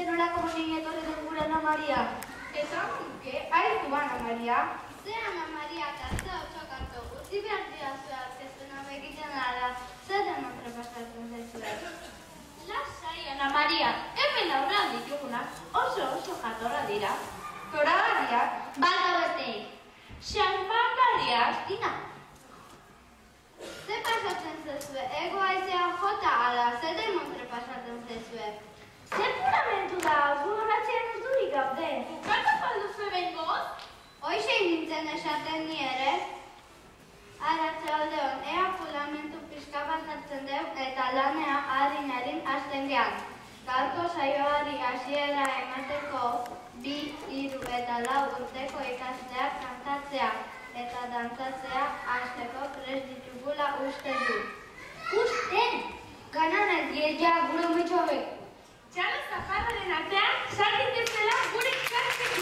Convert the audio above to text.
Zenolako honin etorri den gure Ana Maria. Esan nuke, Aizu, Ana Maria. Ze Ana Maria eta ze otxokatu, utzi behar dira zuen aurkezpena begiten ala, zer demontre pasatzen zaizuet. lasai, Ana Maria, hemen aurrean ditugunak oso jatorra dira. Zoragarriak. Bata besteik. Xanpangariak, Ina. Ze pasatzen zaizue, ego aizea jota ala, ze demontre pasatzen zaizue. Zer puramentu da, guloratzean ez durik gaude. bukatuko duzu behingoz? Hoxe nintzen esaten ni ere. Arratsaldeon, ea fundamentu pixka bat hartzen deu eta lanea harin hasten gehan. Gaurko saioari hasiera emateko 2, 3 eta 4 urteko ikasleak kantatzea eta dantzatzea hasteko prest ditugula uste du. Usten! Ganan ez ja gure umetxo hauek. Txalo zaparraren artean, sartik ez dela gure ikastek